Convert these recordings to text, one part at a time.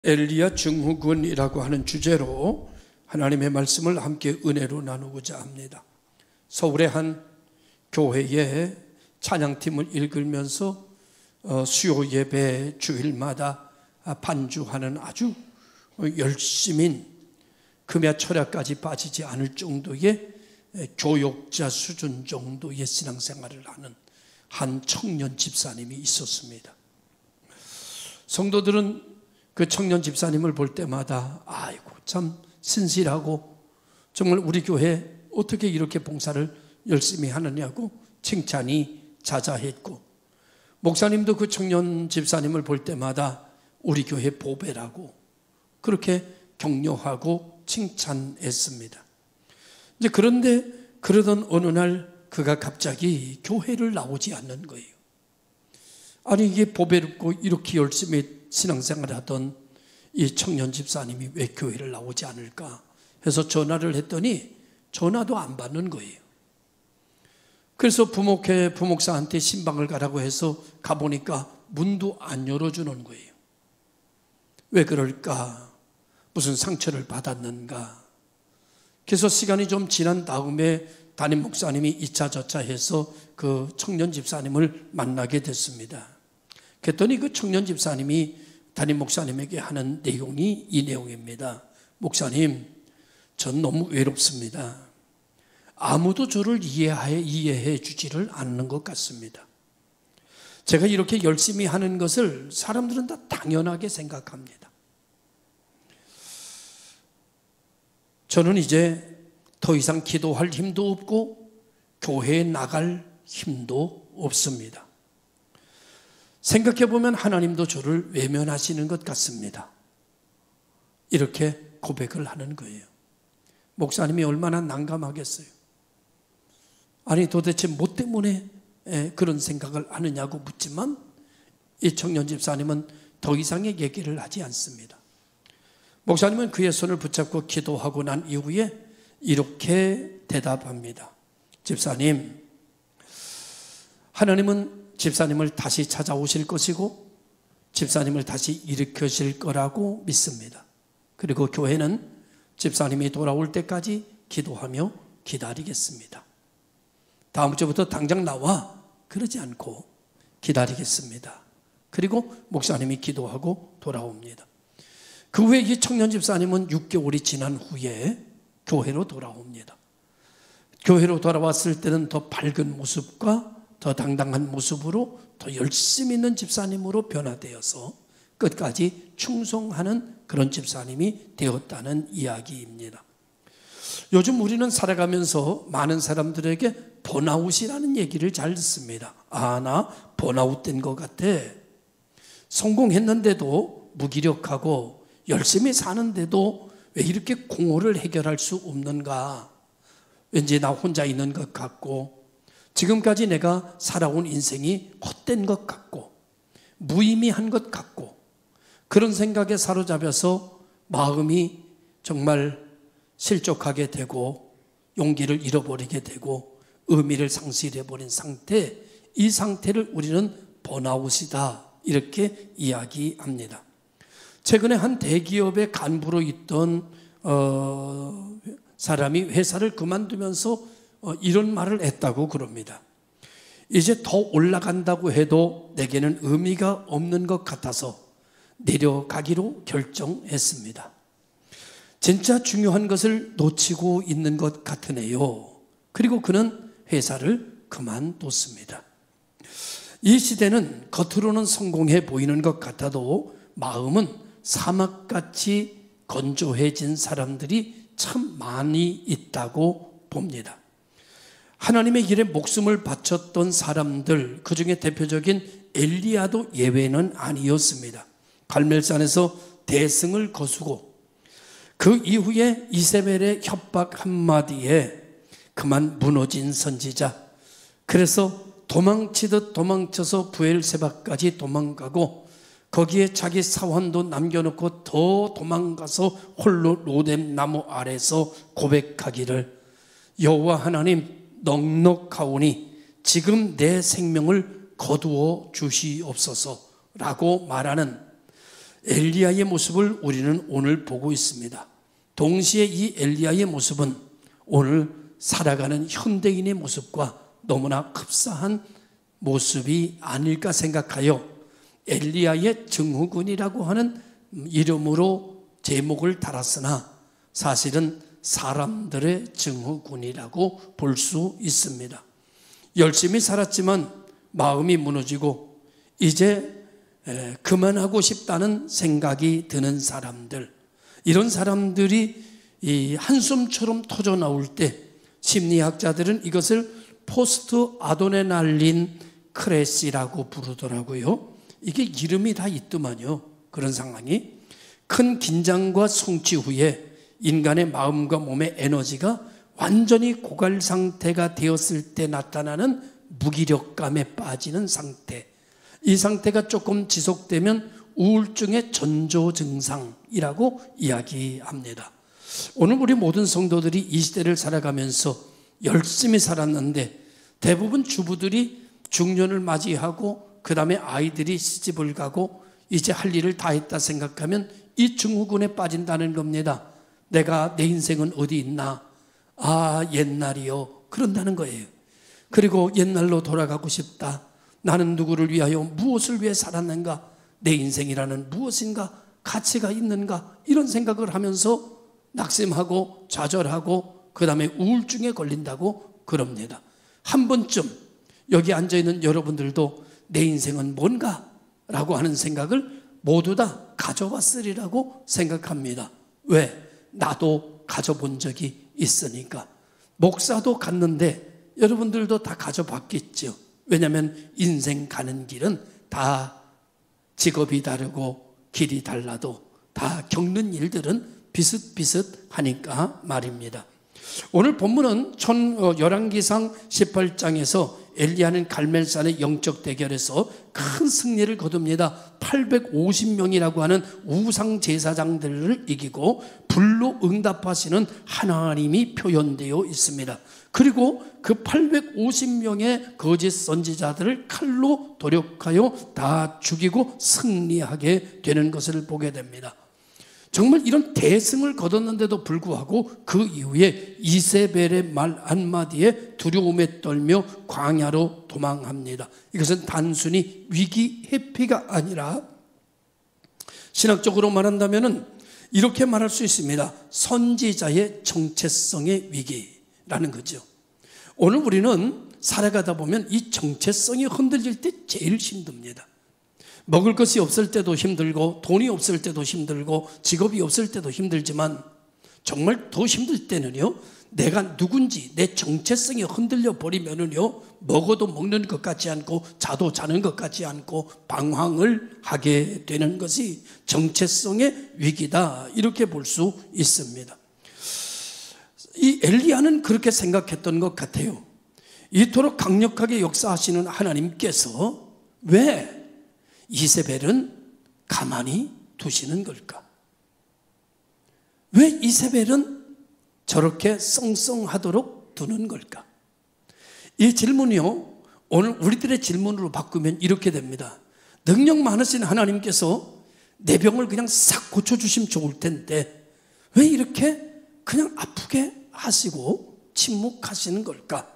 엘리야 증후군이라고 하는 주제로 하나님의 말씀을 함께 은혜로 나누고자 합니다. 서울의 한 교회에 찬양팀을 읽으면서 수요 예배 주일마다 반주하는 아주 열심인 금야 철야까지 빠지지 않을 정도의 교역자 수준 정도의 신앙생활을 하는 한 청년 집사님이 있었습니다. 성도들은 그 청년 집사님을 볼 때마다 아이고 참 신실하고 정말 우리 교회 어떻게 이렇게 봉사를 열심히 하느냐고 칭찬이 자자했고, 목사님도 그 청년 집사님을 볼 때마다 우리 교회 보배라고 그렇게 격려하고 칭찬했습니다. 이제 그런데 그러던 어느 날 그가 갑자기 교회를 나오지 않는 거예요. 아니 이게 보배롭고 이렇게 열심히 신앙생활을 하던 이 청년 집사님이 왜 교회를 나오지 않을까 해서 전화를 했더니 전화도 안 받는 거예요. 그래서 부목사한테 신방을 가라고 해서 가보니까 문도 안 열어주는 거예요. 왜 그럴까? 무슨 상처를 받았는가? 그래서 시간이 좀 지난 다음에 담임 목사님이 이차 저차 해서 그 청년 집사님을 만나게 됐습니다. 그랬더니 그 청년 집사님이 담임 목사님에게 하는 내용이 이 내용입니다. 목사님, 전 너무 외롭습니다. 아무도 저를 이해해 주지를 않는 것 같습니다. 제가 이렇게 열심히 하는 것을 사람들은 다 당연하게 생각합니다. 저는 이제 더 이상 기도할 힘도 없고 교회에 나갈 힘도 없습니다. 생각해보면 하나님도 저를 외면하시는 것 같습니다. 이렇게 고백을 하는 거예요. 목사님이 얼마나 난감하겠어요. 아니 도대체 뭐 때문에 그런 생각을 하느냐고 묻지만 이 청년 집사님은 더 이상의 얘기를 하지 않습니다. 목사님은 그의 손을 붙잡고 기도하고 난 이후에 이렇게 대답합니다. 집사님, 하나님은 집사님을 다시 찾아오실 것이고 집사님을 다시 일으키실 거라고 믿습니다. 그리고 교회는 집사님이 돌아올 때까지 기도하며 기다리겠습니다. 다음 주부터 당장 나와 그러지 않고 기다리겠습니다. 그리고 목사님이 기도하고 돌아옵니다. 그 후에 이 청년 집사님은 6개월이 지난 후에 교회로 돌아옵니다. 교회로 돌아왔을 때는 더 밝은 모습과 더 당당한 모습으로 더 열심히 있는 집사님으로 변화되어서 끝까지 충성하는 그런 집사님이 되었다는 이야기입니다. 요즘 우리는 살아가면서 많은 사람들에게 번아웃이라는 얘기를 잘 듣습니다. 나 번아웃 된 것 같아. 성공했는데도 무기력하고 열심히 사는데도 왜 이렇게 공허를 해결할 수 없는가? 왠지 나 혼자 있는 것 같고 지금까지 내가 살아온 인생이 헛된 것 같고 무의미한 것 같고 그런 생각에 사로잡혀서 마음이 정말 실족하게 되고 용기를 잃어버리게 되고 의미를 상실해버린 상태, 이 상태를 우리는 번아웃이다 이렇게 이야기합니다. 최근에 한 대기업의 간부로 있던 사람이 회사를 그만두면서 이런 말을 했다고 그럽니다. 이제 더 올라간다고 해도 내게는 의미가 없는 것 같아서 내려가기로 결정했습니다. 진짜 중요한 것을 놓치고 있는 것 같으네요. 그리고 그는 회사를 그만뒀습니다. 이 시대는 겉으로는 성공해 보이는 것 같아도 마음은 사막같이 건조해진 사람들이 참 많이 있다고 봅니다. 하나님의 일에 목숨을 바쳤던 사람들, 그 중에 대표적인 엘리야도 예외는 아니었습니다. 갈멜산에서 대승을 거두고 그 이후에 이세벨의 협박 한마디에 그만 무너진 선지자, 그래서 도망치듯 도망쳐서 브엘세바까지 도망가고 거기에 자기 사환도 남겨놓고 더 도망가서 홀로 로뎀 나무 아래서 고백하기를 여호와 하나님 넉넉하오니 지금 내 생명을 거두어 주시옵소서라고 말하는 엘리야의 모습을 우리는 오늘 보고 있습니다. 동시에 이 엘리야의 모습은 오늘 살아가는 현대인의 모습과 너무나 흡사한 모습이 아닐까 생각하여 엘리야의 증후군이라고 하는 이름으로 제목을 달았으나 사실은 사람들의 증후군이라고 볼 수 있습니다. 열심히 살았지만 마음이 무너지고 이제 그만하고 싶다는 생각이 드는 사람들, 이런 사람들이 이 한숨처럼 터져 나올 때 심리학자들은 이것을 포스트 아드레날린 크래시라고 부르더라고요. 이게 이름이 다 있더만요. 그런 상황이 큰 긴장과 성취 후에 인간의 마음과 몸의 에너지가 완전히 고갈 상태가 되었을 때 나타나는 무기력감에 빠지는 상태, 이 상태가 조금 지속되면 우울증의 전조 증상이라고 이야기합니다. 오늘 우리 모든 성도들이 이 시대를 살아가면서 열심히 살았는데 대부분 주부들이 중년을 맞이하고 그 다음에 아이들이 시집을 가고 이제 할 일을 다 했다 생각하면 이 증후군에 빠진다는 겁니다. 내가 내 인생은 어디 있나? 아, 옛날이요. 그런다는 거예요. 그리고 옛날로 돌아가고 싶다. 나는 누구를 위하여 무엇을 위해 살았는가? 내 인생이라는 무엇인가? 가치가 있는가? 이런 생각을 하면서 낙심하고 좌절하고 그 다음에 우울증에 걸린다고 그럽니다. 한 번쯤 여기 앉아있는 여러분들도 내 인생은 뭔가? 라고 하는 생각을 모두 다 가져봤으리라고 생각합니다. 왜? 나도 가져본 적이 있으니까. 목사도 갔는데 여러분들도 다 가져봤겠죠. 왜냐하면 인생 가는 길은 다 직업이 다르고 길이 달라도 다 겪는 일들은 비슷비슷하니까 말입니다. 오늘 본문은 열왕기상 18장에서 엘리야는 갈멜산의 영적 대결에서 큰 승리를 거둡니다. 850명이라고 하는 우상 제사장들을 이기고 불로 응답하시는 하나님이 표현되어 있습니다. 그리고 그 850명의 거짓 선지자들을 칼로 도력하여 다 죽이고 승리하게 되는 것을 보게 됩니다. 정말 이런 대승을 거뒀는데도 불구하고 그 이후에 이세벨의 말 한마디에 두려움에 떨며 광야로 도망합니다. 이것은 단순히 위기 회피가 아니라 신학적으로 말한다면 이렇게 말할 수 있습니다. 선지자의 정체성의 위기라는 거죠. 오늘 우리는 살아가다 보면 이 정체성이 흔들릴 때 제일 힘듭니다. 먹을 것이 없을 때도 힘들고 돈이 없을 때도 힘들고 직업이 없을 때도 힘들지만 정말 더 힘들 때는요, 내가 누군지 내 정체성이 흔들려 버리면은요, 먹어도 먹는 것 같지 않고 자도 자는 것 같지 않고 방황을 하게 되는 것이 정체성의 위기다, 이렇게 볼 수 있습니다. 이 엘리야는 그렇게 생각했던 것 같아요. 이토록 강력하게 역사하시는 하나님께서 왜 이세벨은 가만히 두시는 걸까? 왜 이세벨은 저렇게 썽썽하도록 두는 걸까? 이 질문이요, 오늘 우리들의 질문으로 바꾸면 이렇게 됩니다. 능력 많으신 하나님께서 내 병을 그냥 싹 고쳐주시면 좋을 텐데 왜 이렇게 그냥 아프게 하시고 침묵하시는 걸까?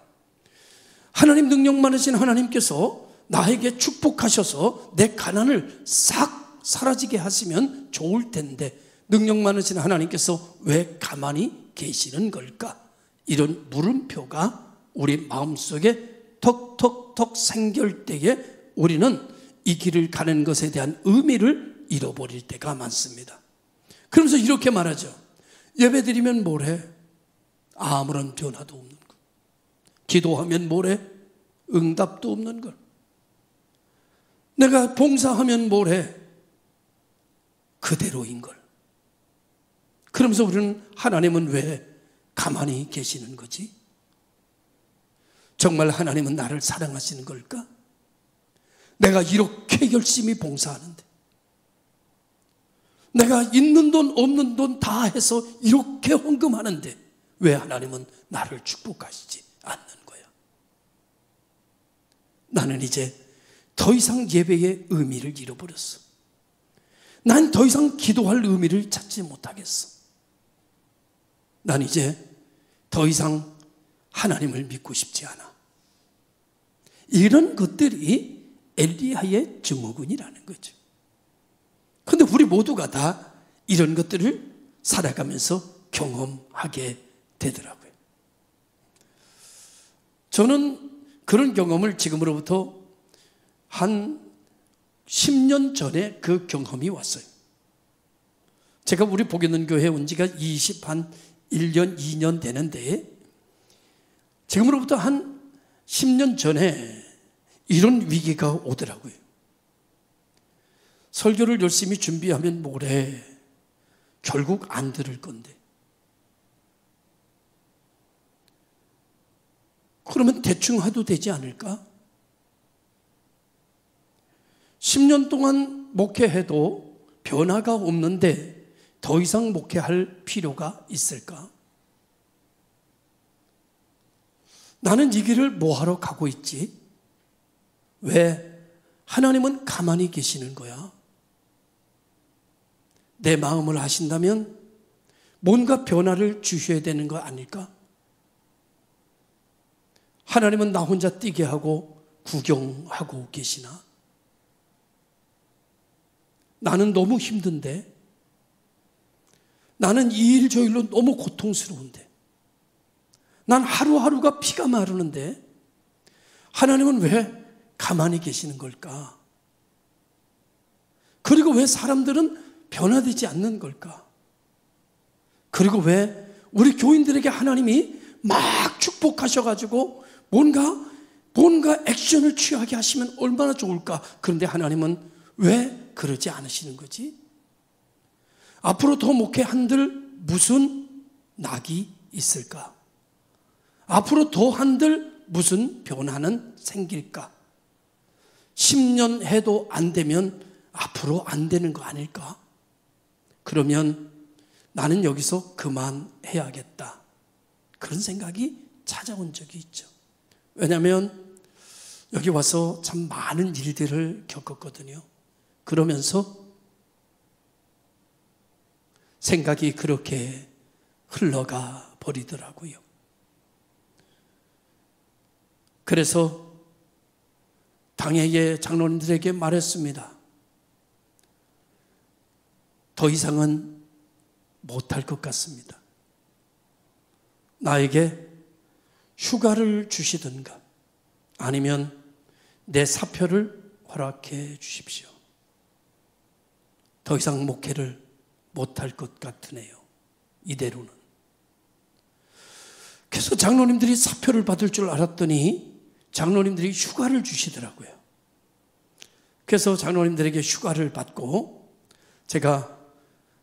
하나님 능력 많으신 하나님께서 나에게 축복하셔서 내 가난을 싹 사라지게 하시면 좋을 텐데 능력 많으신 하나님께서 왜 가만히 계시는 걸까? 이런 물음표가 우리 마음속에 톡톡톡 생길 때에 우리는 이 길을 가는 것에 대한 의미를 잃어버릴 때가 많습니다. 그러면서 이렇게 말하죠. 예배드리면 뭐래? 아무런 변화도 없는 것. 기도하면 뭐래? 응답도 없는 것. 내가 봉사하면 뭐래? 그대로인 걸. 그러면서 우리는 하나님은 왜 가만히 계시는 거지? 정말 하나님은 나를 사랑하시는 걸까? 내가 이렇게 열심히 봉사하는데, 내가 있는 돈 없는 돈 다 해서 이렇게 헌금하는데 왜 하나님은 나를 축복하시지 않는 거야? 나는 이제 더 이상 예배의 의미를 잃어버렸어. 난 더 이상 기도할 의미를 찾지 못하겠어. 난 이제 더 이상 하나님을 믿고 싶지 않아. 이런 것들이 엘리야의 증후군이라는 거죠. 그런데 우리 모두가 다 이런 것들을 살아가면서 경험하게 되더라고요. 저는 그런 경험을 지금으로부터 한 10년 전에 그 경험이 왔어요. 제가 우리 복있는 교회에 온 지가 1년, 2년 되는데 지금으로부터 한 10년 전에 이런 위기가 오더라고요. 설교를 열심히 준비하면 뭐래? 결국 안 들을 건데. 그러면 대충 해도 되지 않을까? 10년 동안 목회해도 변화가 없는데 더 이상 목회할 필요가 있을까? 나는 이 길을 뭐하러 가고 있지? 왜 하나님은 가만히 계시는 거야? 내 마음을 아신다면 뭔가 변화를 주셔야 되는 거 아닐까? 하나님은 나 혼자 뛰게 하고 구경하고 계시나? 나는 너무 힘든데, 나는 이 일 저 일로 너무 고통스러운데, 난 하루하루가 피가 마르는데 하나님은 왜 가만히 계시는 걸까? 그리고 왜 사람들은 변화되지 않는 걸까? 그리고 왜 우리 교인들에게 하나님이 막 축복하셔가지고 뭔가 액션을 취하게 하시면 얼마나 좋을까? 그런데 하나님은 왜 그러지 않으시는 거지? 앞으로 더 목회한들 무슨 낙이 있을까? 앞으로 더 한들 무슨 변화는 생길까? 10년 해도 안 되면 앞으로 안 되는 거 아닐까? 그러면 나는 여기서 그만해야겠다. 그런 생각이 찾아온 적이 있죠. 왜냐하면 여기 와서 참 많은 일들을 겪었거든요. 그러면서 생각이 그렇게 흘러가 버리더라고요. 그래서 당회의 장로님들에게 말했습니다. 더 이상은 못할 것 같습니다. 나에게 휴가를 주시든가 아니면 내 사표를 허락해 주십시오. 더 이상 목회를 못할 것 같으네요. 이대로는. 그래서 장로님들이 사표를 받을 줄 알았더니 장로님들이 휴가를 주시더라고요. 그래서 장로님들에게 휴가를 받고 제가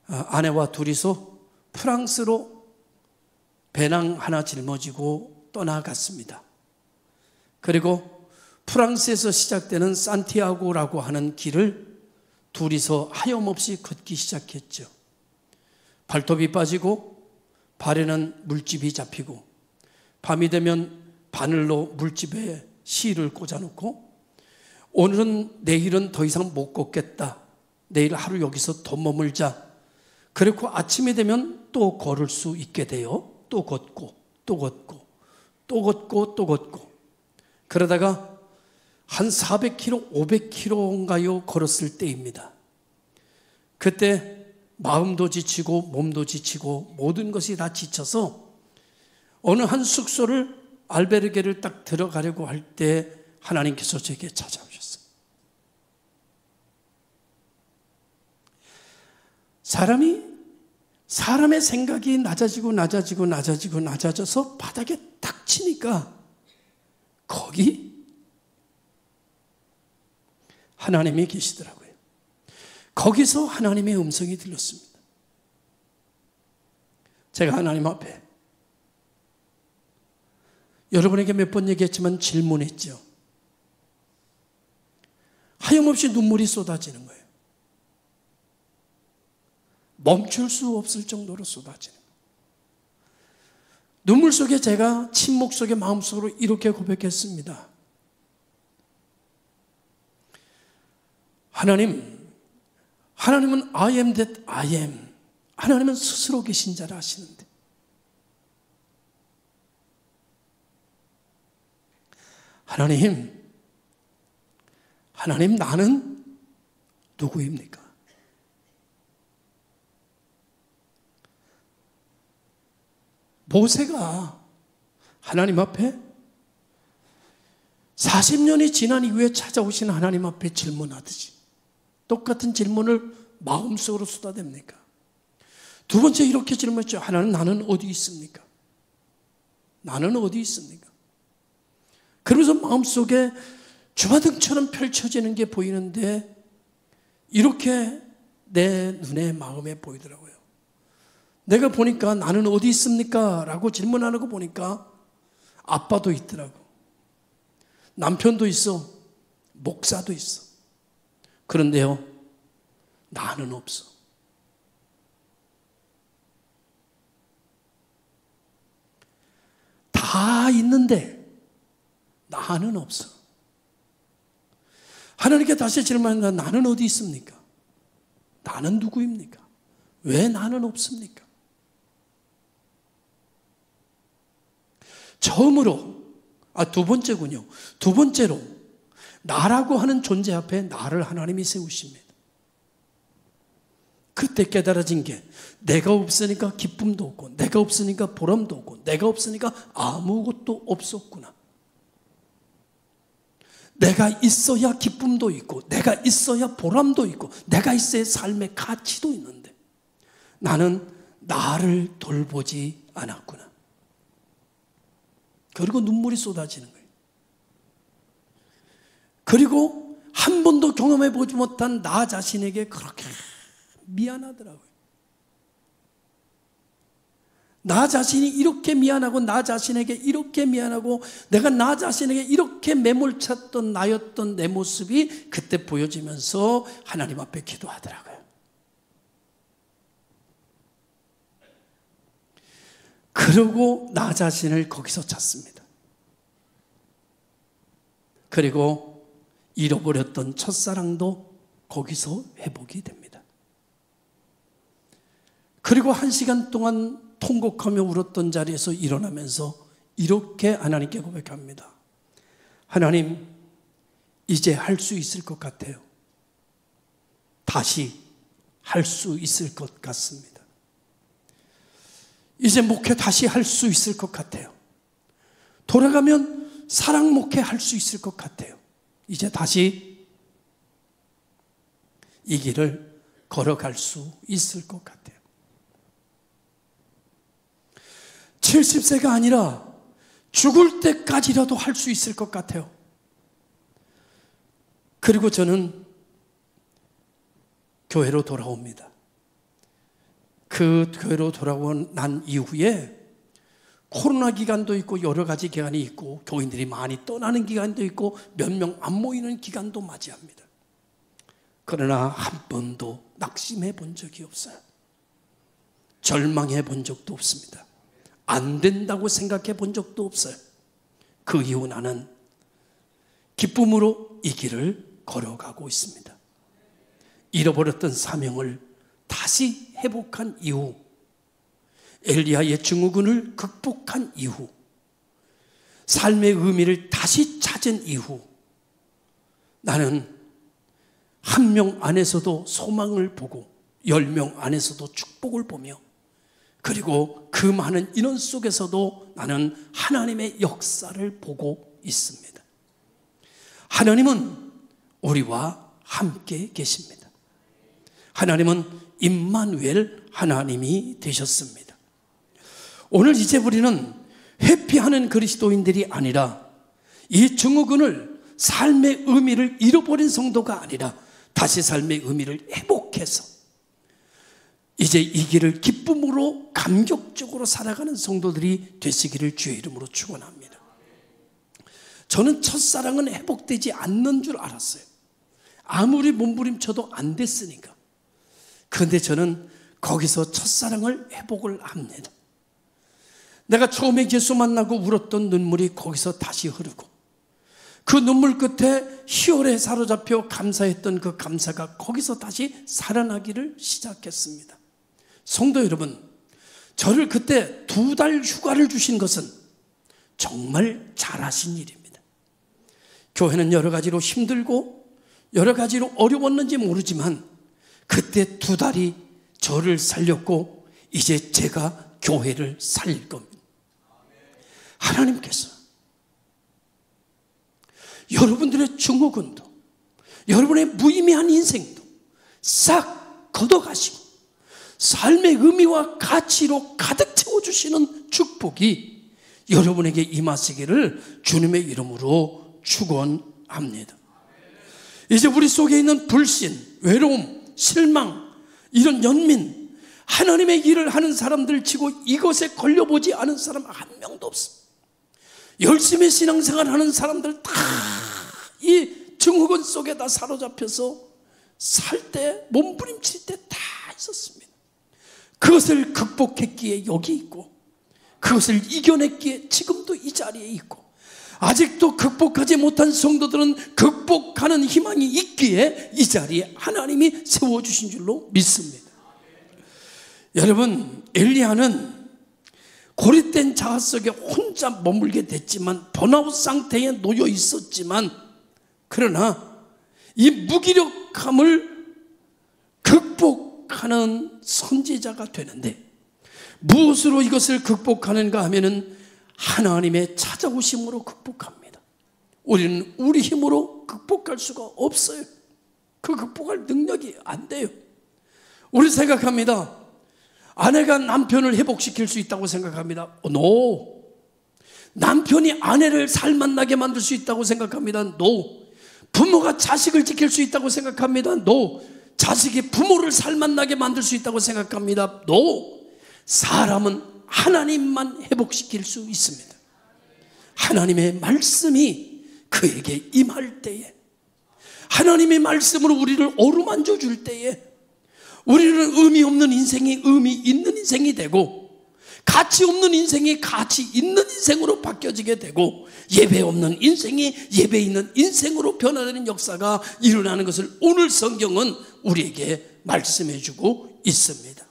아내와 둘이서 프랑스로 배낭 하나 짊어지고 떠나갔습니다. 그리고 프랑스에서 시작되는 산티아고라고 하는 길을 둘이서 하염없이 걷기 시작했죠. 발톱이 빠지고 발에는 물집이 잡히고 밤이 되면 바늘로 물집에 실을 꽂아놓고 오늘은 내일은 더 이상 못 걷겠다. 내일 하루 여기서 더 머물자. 그리고 아침이 되면 또 걸을 수 있게 돼요. 또 걷고 또 걷고 또 걷고 또 걷고 그러다가 한 400km, 500km인가요? 걸었을 때입니다. 그때 마음도 지치고 몸도 지치고 모든 것이 다 지쳐서 어느 한 숙소를 알베르게를 딱 들어가려고 할 때 하나님께서 제게 찾아오셨어요. 사람의 생각이 낮아져서 바닥에 탁 치니까 거기 하나님이 계시더라고요. 거기서 하나님의 음성이 들렸습니다. 제가 하나님 앞에 여러분에게 몇 번 얘기했지만 질문했죠. 하염없이 눈물이 쏟아지는 거예요. 멈출 수 없을 정도로 쏟아지는 거예요. 눈물 속에 제가 침묵 속에 마음속으로 이렇게 고백했습니다. 하나님은 I am that I am. 하나님은 스스로 계신 자를 아시는데 하나님 나는 누구입니까? 모세가 하나님 앞에 40년이 지난 이후에 찾아오신 하나님 앞에 질문하듯이 똑같은 질문을 마음속으로 쏟아댑니까? 두 번째 이렇게 질문했죠. 하나님 나는 어디 있습니까? 나는 어디 있습니까? 그러면서 마음속에 주마등처럼 펼쳐지는 게 보이는데 이렇게 내 눈에 마음에 보이더라고요. 내가 보니까 나는 어디 있습니까? 라고 질문하는 거 보니까 아빠도 있더라고. 남편도 있어. 목사도 있어. 그런데요, 나는 없어. 다 있는데 나는 없어. 하나님께 다시 질문한다. 나는 어디 있습니까? 나는 누구입니까? 왜 나는 없습니까? 두 번째군요. 두 번째로 나라고 하는 존재 앞에 나를 하나님이 세우십니다. 그때 깨달아진 게 내가 없으니까 기쁨도 없고 내가 없으니까 보람도 없고 내가 없으니까 아무것도 없었구나. 내가 있어야 기쁨도 있고 내가 있어야 보람도 있고 내가 있어야 삶의 가치도 있는데 나는 나를 돌보지 않았구나. 그리고 눈물이 쏟아지는 거예요. 그리고 한 번도 경험해 보지 못한 나 자신에게 그렇게 미안하더라고요. 나 자신이 이렇게 미안하고 나 자신에게 이렇게 미안하고 내가 나 자신에게 이렇게 매몰찼던 나였던 내 모습이 그때 보여지면서 하나님 앞에 기도하더라고요. 그러고 나 자신을 거기서 찾습니다. 그리고 잃어버렸던 첫사랑도 거기서 회복이 됩니다. 그리고 1시간 동안 통곡하며 울었던 자리에서 일어나면서 이렇게 하나님께 고백합니다. 하나님, 이제 할 수 있을 것 같아요. 다시 할 수 있을 것 같습니다. 이제 목회 다시 할 수 있을 것 같아요. 돌아가면 사랑 목회 할 수 있을 것 같아요. 이제 다시 이 길을 걸어갈 수 있을 것 같아요. 70세가 아니라 죽을 때까지라도 할 수 있을 것 같아요. 그리고 저는 교회로 돌아옵니다. 그 교회로 돌아온 난 이후에 코로나 기간도 있고 여러 가지 기간이 있고 교인들이 많이 떠나는 기간도 있고 몇 명 안 모이는 기간도 맞이합니다. 그러나 한 번도 낙심해 본 적이 없어요. 절망해 본 적도 없습니다. 안 된다고 생각해 본 적도 없어요. 그 이후 나는 기쁨으로 이 길을 걸어가고 있습니다. 잃어버렸던 사명을 다시 회복한 이후, 엘리야의 증후군을 극복한 이후, 삶의 의미를 다시 찾은 이후, 나는 1명 안에서도 소망을 보고 10명 안에서도 축복을 보며 그리고 그 많은 인원 속에서도 나는 하나님의 역사를 보고 있습니다. 하나님은 우리와 함께 계십니다. 하나님은 임마누엘 하나님이 되셨습니다. 오늘 이제 우리는 회피하는 그리스도인들이 아니라 이 증후군을 삶의 의미를 잃어버린 성도가 아니라 다시 삶의 의미를 회복해서 이제 이 길을 기쁨으로 감격적으로 살아가는 성도들이 되시기를 주의 이름으로 축원합니다. 저는 첫사랑은 회복되지 않는 줄 알았어요. 아무리 몸부림쳐도 안 됐으니까. 그런데 저는 거기서 첫사랑을 회복을 합니다. 내가 처음에 예수 만나고 울었던 눈물이 거기서 다시 흐르고 그 눈물 끝에 희열에 사로잡혀 감사했던 그 감사가 거기서 다시 살아나기를 시작했습니다. 성도 여러분, 저를 그때 2달 휴가를 주신 것은 정말 잘하신 일입니다. 교회는 여러 가지로 힘들고 여러 가지로 어려웠는지 모르지만 그때 2달이 저를 살렸고 이제 제가 교회를 살릴 겁니다. 하나님께서 여러분들의 증후군도 여러분의 무의미한 인생도 싹 걷어가시고 삶의 의미와 가치로 가득 채워주시는 축복이 여러분에게 임하시기를 주님의 이름으로 축원합니다. 이제 우리 속에 있는 불신, 외로움, 실망, 이런 연민, 하나님의 일을 하는 사람들 치고 이것에 걸려보지 않은 사람 한 명도 없습니다. 열심히 신앙생활하는 사람들 다 이 증후군 속에 다 사로잡혀서 살 때, 몸부림칠 때 다 있었습니다. 그것을 극복했기에 여기 있고 그것을 이겨냈기에 지금도 이 자리에 있고 아직도 극복하지 못한 성도들은 극복하는 희망이 있기에 이 자리에 하나님이 세워주신 줄로 믿습니다. 여러분, 엘리야는 고립된 자아 속에 혼자 머물게 됐지만 번아웃 상태에 놓여 있었지만 그러나 이 무기력함을 극복하는 선지자가 되는데 무엇으로 이것을 극복하는가 하면은 하나님의 찾아오심으로 극복합니다. 우리는 우리 힘으로 극복할 수가 없어요. 그 극복할 능력이 안 돼요. 우리 생각합니다. 아내가 남편을 회복시킬 수 있다고 생각합니다. No. 남편이 아내를 살만나게 만들 수 있다고 생각합니다. No. 부모가 자식을 지킬 수 있다고 생각합니다. No. 자식이 부모를 살만나게 만들 수 있다고 생각합니다. No. 사람은 하나님만 회복시킬 수 있습니다. 하나님의 말씀이 그에게 임할 때에, 하나님의 말씀으로 우리를 어루만져 줄 때에 우리는 의미 없는 인생이 의미 있는 인생이 되고 가치 없는 인생이 가치 있는 인생으로 바뀌어지게 되고 예배 없는 인생이 예배 있는 인생으로 변화되는 역사가 일어나는 것을 오늘 성경은 우리에게 말씀해 주고 있습니다.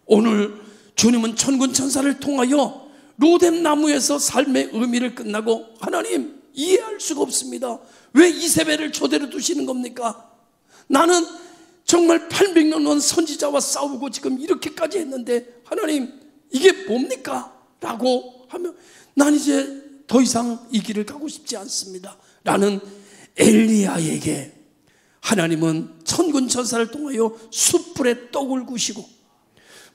오늘 주님은 천군 천사를 통하여 로뎀 나무에서 삶의 의미를 끝나고 하나님 이해할 수가 없습니다. 왜 이세벨을 초대로 두시는 겁니까? 나는 정말 800년 선지자와 싸우고 지금 이렇게까지 했는데 하나님 이게 뭡니까? 라고 하면 난 이제 더 이상 이 길을 가고 싶지 않습니다 라는 엘리야에게 하나님은 천군 천사를 통하여 숯불에 떡을 구시고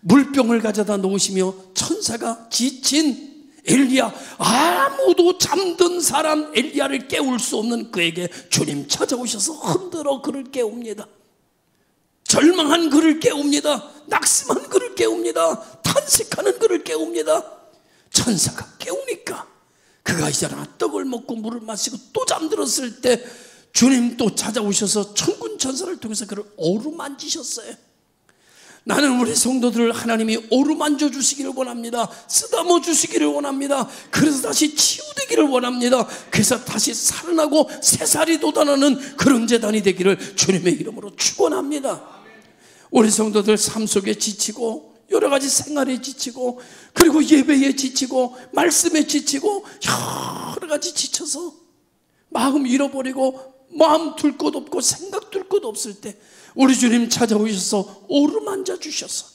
물병을 가져다 놓으시며 천사가 지친 엘리야, 아무도 잠든 사람 엘리야를 깨울 수 없는 그에게 주님 찾아오셔서 흔들어 그를 깨웁니다. 절망한 그를 깨웁니다. 낙심한 그를 깨웁니다. 탄식하는 그를 깨웁니다. 천사가 깨우니까 그가 이제 떡을 먹고 물을 마시고 또 잠들었을 때 주님 또 찾아오셔서 천군 천사를 통해서 그를 어루만지셨어요. 나는 우리 성도들을 하나님이 어루만져 주시기를 원합니다. 쓰다머 주시기를 원합니다. 그래서 다시 치유되기를 원합니다. 그래서 다시 살아나고 새살이 돋아나는 그런 재단이 되기를 주님의 이름으로 축원합니다. 우리 성도들 삶 속에 지치고 여러 가지 생활에 지치고 그리고 예배에 지치고 말씀에 지치고 여러 가지 지쳐서 마음 잃어버리고 마음 둘 곳 없고 생각 둘 곳 없을 때 우리 주님 찾아오셔서 어루만져 주셔서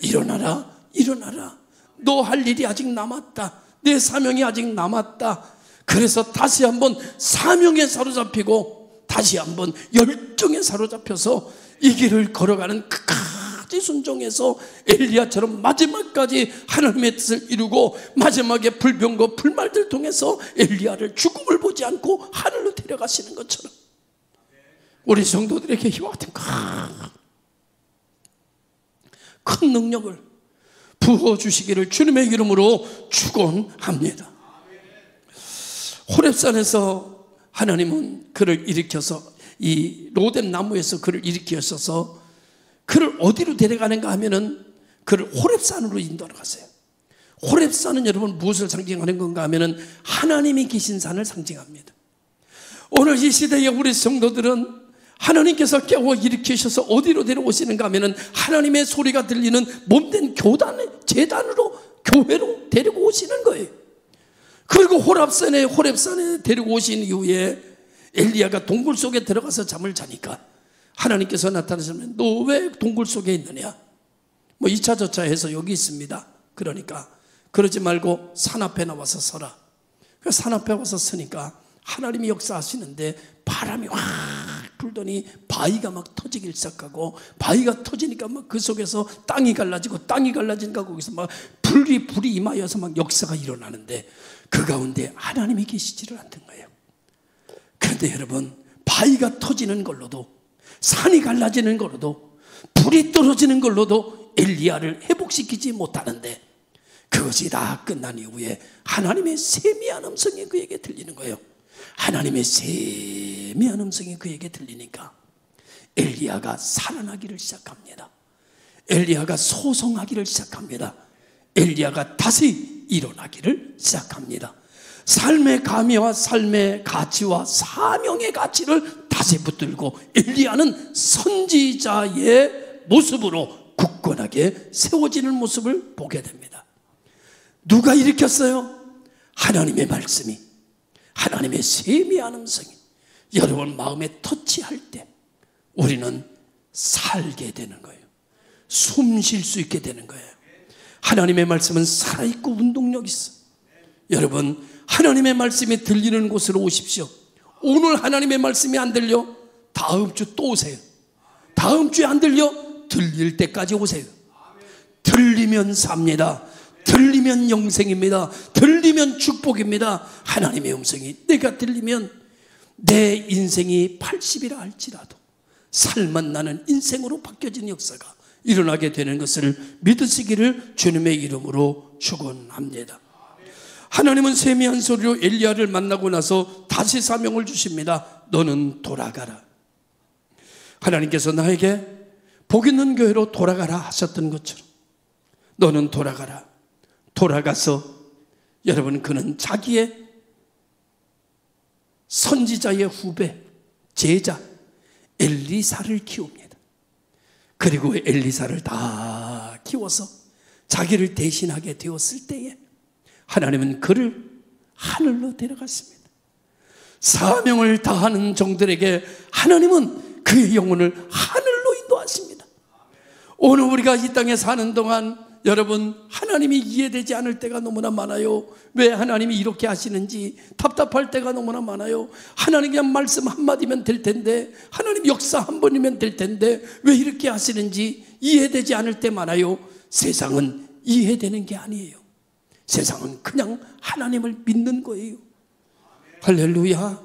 일어나라 일어나라, 너 할 일이 아직 남았다, 내 사명이 아직 남았다. 그래서 다시 한번 사명에 사로잡히고 다시 한번 열정에 사로잡혀서 이 길을 걸어가는 끝까지 순종해서 엘리야처럼 마지막까지 하나님의 뜻을 이루고 마지막에 불병과 불말들 통해서 엘리야를 죽음을 보지 않고 하늘로 데려가시는 것처럼 우리 성도들에게 이와 같은 큰 능력을 부어주시기를 주님의 이름으로 축원합니다. 호렙산에서 하나님은 그를 일으켜서 이 로뎀 나무에서 그를 일으키셔서 그를 어디로 데려가는가 하면은 그를 호렙산으로 인도하러 갔어요. 호렙산은 여러분 무엇을 상징하는 건가 하면은 하나님이 계신 산을 상징합니다. 오늘 이 시대에 우리 성도들은 하나님께서 깨워 일으키셔서 어디로 데려오시는가 하면은 하나님의 소리가 들리는 몸된 제단으로, 교회로 데리고 오시는 거예요. 그리고 호렙산에 데리고 오신 이후에 엘리야가 동굴 속에 들어가서 잠을 자니까 하나님께서 나타나시면 너 왜 동굴 속에 있느냐? 뭐 2차 저차 해서 여기 있습니다. 그러니까 그러지 말고 산 앞에 나와서 서라. 산 앞에 와서 서니까 하나님이 역사하시는데 바람이 확 불더니 바위가 막 터지기 시작하고, 바위가 터지니까 막 그 속에서 땅이 갈라지니까 거기서 막 불이 임하여서 막 역사가 일어나는데 그 가운데 하나님이 계시지를 않던 거예요. 그런데 여러분, 바위가 터지는 걸로도, 산이 갈라지는 걸로도, 불이 떨어지는 걸로도 엘리야를 회복시키지 못하는데, 그것이 다 끝난 이후에 하나님의 세미한 음성이 그에게 들리는 거예요. 하나님의 세미한 음성이 그에게 들리니까 엘리야가 살아나기를 시작합니다. 엘리야가 소송하기를 시작합니다. 엘리야가 다시 일어나기를 시작합니다. 삶의 감의와 삶의 가치와 사명의 가치를 다시 붙들고 엘리야는 선지자의 모습으로 굳건하게 세워지는 모습을 보게 됩니다. 누가 일으켰어요? 하나님의 말씀이, 하나님의 세미한 음성이 여러분 마음에 터치할 때 우리는 살게 되는 거예요. 숨 쉴 수 있게 되는 거예요. 하나님의 말씀은 살아있고 운동력 있어. 여러분, 하나님의 말씀이 들리는 곳으로 오십시오. 오늘 하나님의 말씀이 안 들려? 다음 주 또 오세요. 다음 주에 안 들려? 들릴 때까지 오세요. 들리면 삽니다. 들리면 영생입니다. 들리면 축복입니다. 하나님의 음성이 내가 들리면 내 인생이 80이라 할지라도 살맛 나는 인생으로 바뀌어지는 역사가 일어나게 되는 것을 믿으시기를 주님의 이름으로 축원합니다. 하나님은 세미한 소리로 엘리야를 만나고 나서 다시 사명을 주십니다. 너는 돌아가라. 하나님께서 나에게 복 있는 교회로 돌아가라 하셨던 것처럼 너는 돌아가라. 돌아가서 여러분, 그는 자기의 선지자의 후배, 제자 엘리사를 키웁니다. 그리고 엘리사를 다 키워서 자기를 대신하게 되었을 때에 하나님은 그를 하늘로 데려갔습니다. 사명을 다하는 종들에게 하나님은 그의 영혼을 하늘로 인도하십니다. 오늘 우리가 이 땅에 사는 동안 여러분, 하나님이 이해되지 않을 때가 너무나 많아요. 왜 하나님이 이렇게 하시는지 답답할 때가 너무나 많아요. 하나님 그냥 말씀 한마디면 될 텐데, 하나님 역사 한 번이면 될 텐데 왜 이렇게 하시는지 이해되지 않을 때 많아요. 세상은 이해되는 게 아니에요. 세상은 그냥 하나님을 믿는 거예요. 할렐루야.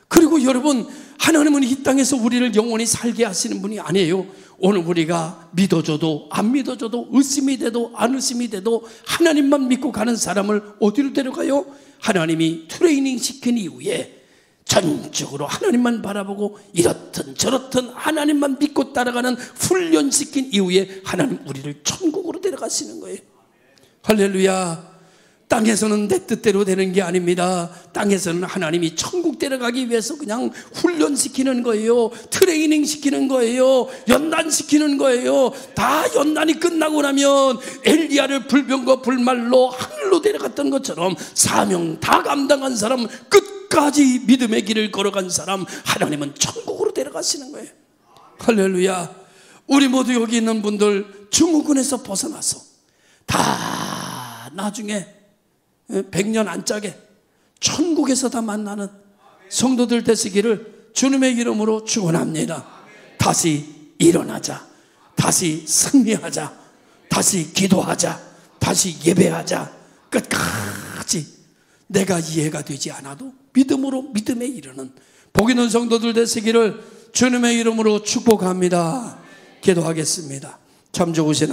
그리고 여러분, 하나님은 이 땅에서 우리를 영원히 살게 하시는 분이 아니에요. 오늘 우리가 믿어줘도 안 믿어줘도 의심이 돼도 안 의심이 돼도 하나님만 믿고 가는 사람을 어디로 데려가요? 하나님이 트레이닝 시킨 이후에 전적으로 하나님만 바라보고 이렇든 저렇든 하나님만 믿고 따라가는 훈련시킨 이후에 하나님 우리를 천국으로 데려가시는 거예요. 할렐루야. 땅에서는 내 뜻대로 되는 게 아닙니다. 땅에서는 하나님이 천국 데려가기 위해서 그냥 훈련시키는 거예요. 트레이닝 시키는 거예요. 연단시키는 거예요. 다 연단이 끝나고 나면 엘리야를 불병과 불말로 하늘로 데려갔던 것처럼 사명 다 감당한 사람, 끝까지 믿음의 길을 걸어간 사람, 하나님은 천국으로 데려가시는 거예요. 할렐루야. 우리 모두 여기 있는 분들 증후군에서 벗어나서 다 나중에 100년 안짝에 천국에서 다 만나는 성도들 되시기를 주님의 이름으로 축원합니다. 다시 일어나자. 다시 승리하자. 다시 기도하자. 다시 예배하자. 끝까지 내가 이해가 되지 않아도 믿음으로 믿음에 이르는 복 있는 성도들 되시기를 주님의 이름으로 축복합니다. 기도하겠습니다. 참 좋으신